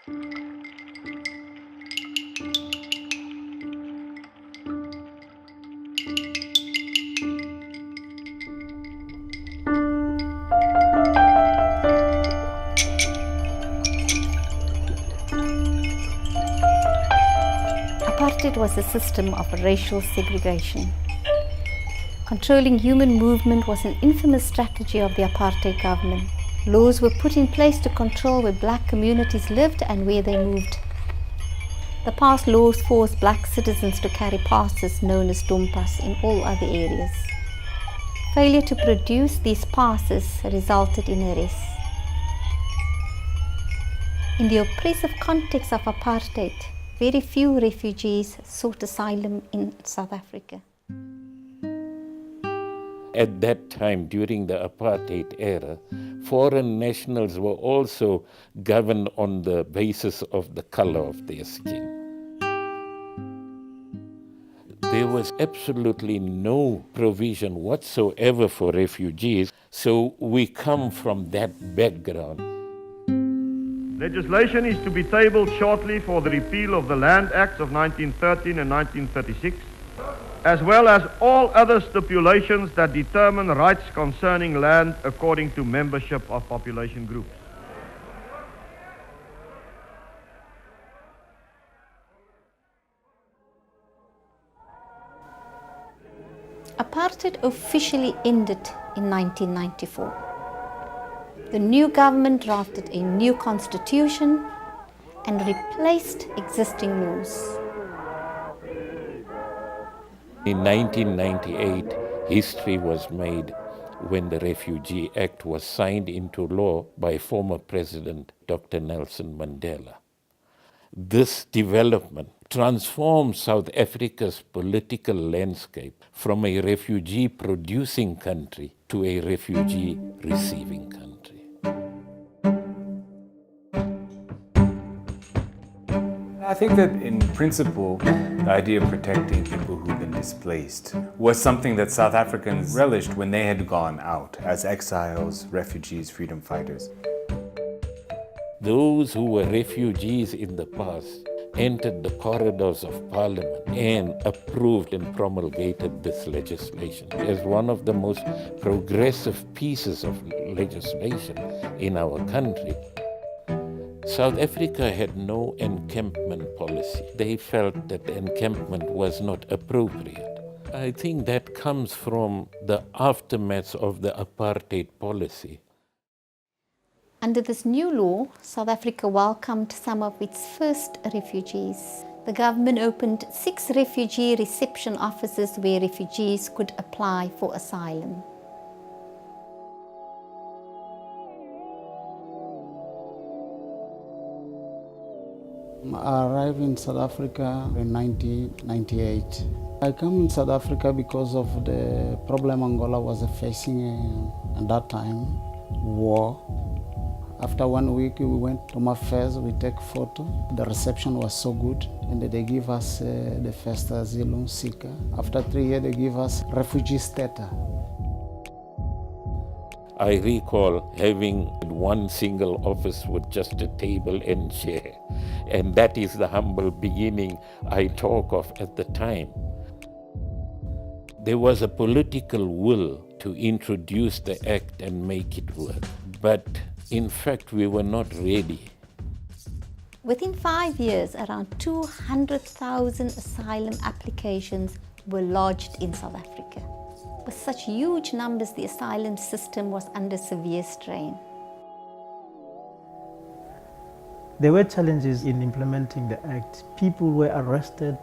Apartheid was a system of racial segregation. Controlling human movement was an infamous strategy of the apartheid government. Laws were put in place to control where black communities lived and where they moved. The past laws forced black citizens to carry passes known as dompas in all other areas. Failure to produce these passes resulted in arrests. In the oppressive context of apartheid, very few refugees sought asylum in South Africa. At that time, during the apartheid era, foreign nationals were also governed on the basis of the color of their skin. There was absolutely no provision whatsoever for refugees, so we come from that background. Legislation is to be tabled shortly for the repeal of the Land Acts of 1913 and 1936, as well as all other stipulations that determine rights concerning land according to membership of population groups. Apartheid officially ended in 1994. The new government drafted a new constitution and replaced existing laws. In 1998, history was made when the Refugee Act was signed into law by former President Dr. Nelson Mandela. This development transformed South Africa's political landscape from a refugee-producing country to a refugee-receiving country. I think that in principle, the idea of protecting people who've been displaced was something that South Africans relished when they had gone out as exiles, refugees, freedom fighters. Those who were refugees in the past entered the corridors of Parliament and approved and promulgated this legislation as one of the most progressive pieces of legislation in our country. South Africa had no encampment policy. They felt that the encampment was not appropriate. I think that comes from the aftermath of the apartheid policy. Under this new law, South Africa welcomed some of its first refugees. The government opened 6 refugee reception offices where refugees could apply for asylum. I arrived in South Africa in 1998. I come in South Africa because of the problem Angola was facing at that time, war. After 1 week, we went to my first, we take photo. The reception was so good, and they give us the first asylum seeker. After 3 years, they give us refugee status. I recall having one single office with just a table and chair. And that is the humble beginning I talk of at the time. There was a political will to introduce the act and make it work. But in fact, we were not ready. Within 5 years, around 200,000 asylum applications were lodged in South Africa. With such huge numbers, the asylum system was under severe strain. There were challenges in implementing the act. People were arrested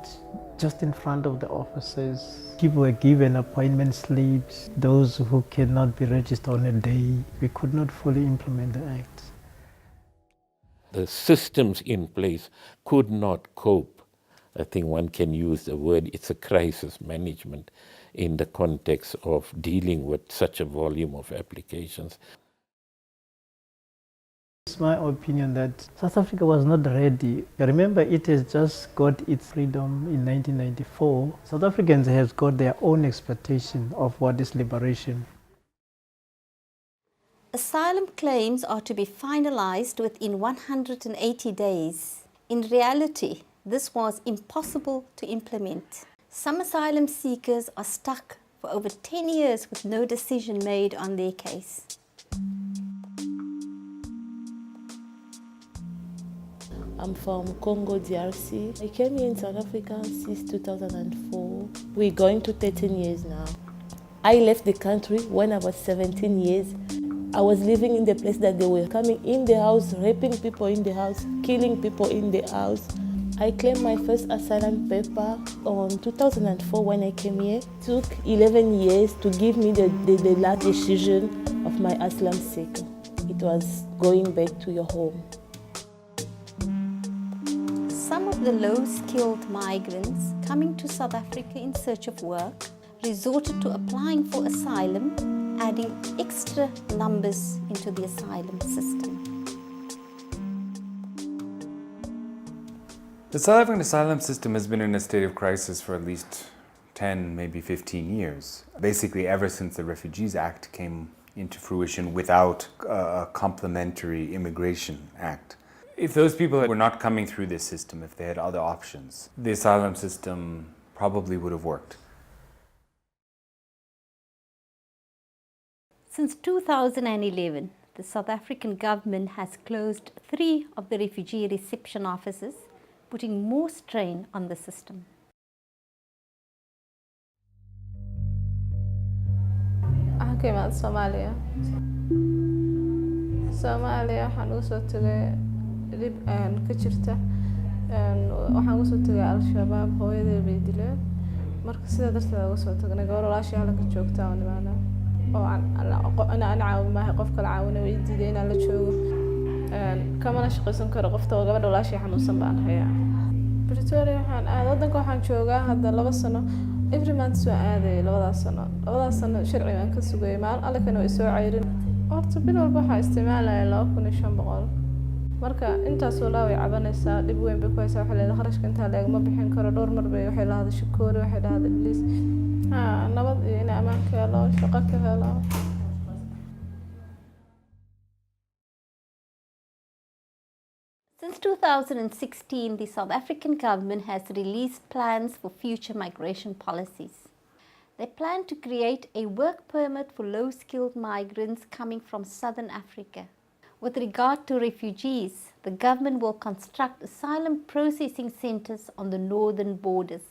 just in front of the offices. People were given appointment slips. Those who cannot be registered on a day, we could not fully implement the act. The systems in place could not cope. I think one can use the word, it's a crisis management in the context of dealing with such a volume of applications. It's my opinion that South Africa was not ready. Remember, it has just got its freedom in 1994. South Africans have got their own expectation of what is liberation. Asylum claims are to be finalized within 180 days. In reality, this was impossible to implement. Some asylum seekers are stuck for over 10 years with no decision made on their case. I'm from Congo, DRC. I came here in South Africa since 2004. We're going to 13 years now. I left the country when I was 17 years. I was living in the place that they were coming in the house, raping people in the house, killing people in the house. I claimed my first asylum paper on 2004 when I came here. It took 11 years to give me the last decision of my asylum seeker. It was going back to your home. Some of the low-skilled migrants coming to South Africa in search of work resorted to applying for asylum, adding extra numbers into the asylum system. The South African asylum system has been in a state of crisis for at least 10, maybe 15 years. Basically, ever since the Refugees Act came into fruition without a complementary Immigration Act. If those people were not coming through this system, if they had other options, the asylum system probably would have worked. Since 2011, the South African government has closed 3 of the refugee reception offices, putting more strain on the system. waxaan ka imaada Soomaaliya waxaan ugu soo tagay dhib ka jirta waxaan ugu soo tagay al-shabaab hooyaday bay dileen marka sida darteed ugu soo tagnay gabar walaashii halka joogta oo nimaana oo aan caawinahay qof kale caawinay way diiday inaan la joogo kamana shaqaysan karo qofta oo gabadha walaashii xanuunsan baan hayaa Pretoria waxaan wadanka waxaan joogaa hadda 2 sano every month soo aaday 2 sano sharci aan ka sugay maal alle kana way soo cayrin horta bil walba waxaa isticmaalaya 2500 marka intaas oo laa way cabanaysaa dib weyn bay ku haysaa waxa leedahay kharashka inta la ma bixin karo dhowr mar bay waxay lahayd shikoori waxay lahayd bliis nabad iyo in amaanka helo shaqo ka helo Since 2016, the South African government has released plans for future migration policies. They plan to create a work permit for low-skilled migrants coming from Southern Africa. With regard to refugees, the government will construct asylum processing centers on the northern borders.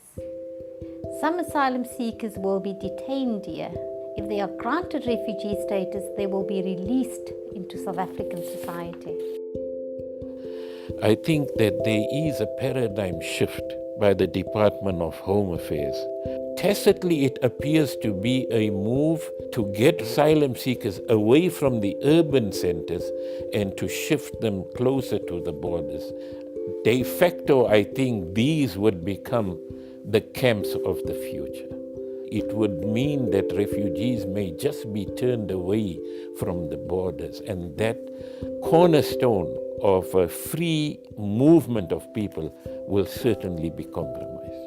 Some asylum seekers will be detained here. If they are granted refugee status, they will be released into South African society. I think that there is a paradigm shift by the Department of Home Affairs. Tacitly, it appears to be a move to get asylum seekers away from the urban centers and to shift them closer to the borders. De facto, I think these would become the camps of the future. It would mean that refugees may just be turned away from the borders, and that cornerstone of a free movement of people will certainly be compromised.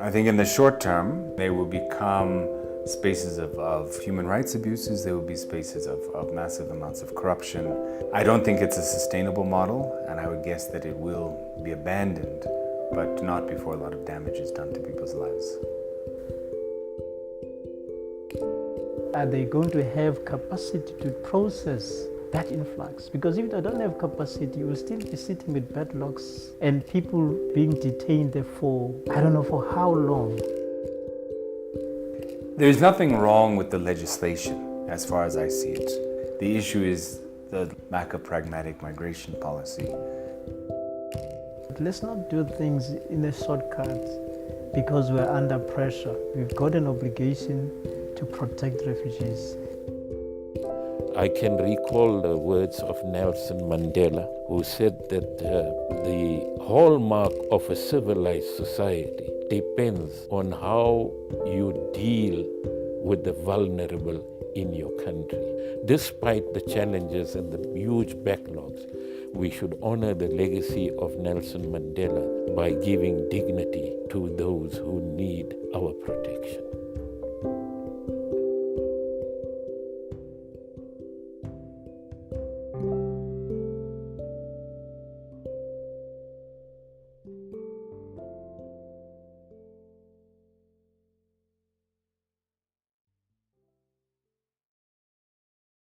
I think in the short term, they will become spaces of human rights abuses, there will be spaces of massive amounts of corruption. I don't think it's a sustainable model, and I would guess that it will be abandoned, but not before a lot of damage is done to people's lives. Are they going to have capacity to process that influx? Because if they don't have capacity, you will still be sitting with backlogs and people being detained there for, I don't know for how long. There's nothing wrong with the legislation, as far as I see it. The issue is the lack of pragmatic migration policy. Let's not do things in a shortcut because we're under pressure. We've got an obligation to protect refugees. I can recall the words of Nelson Mandela, who said that the hallmark of a civilized society depends on how you deal with the vulnerable in your country. Despite the challenges and the huge backlogs, we should honor the legacy of Nelson Mandela by giving dignity to those who need our protection.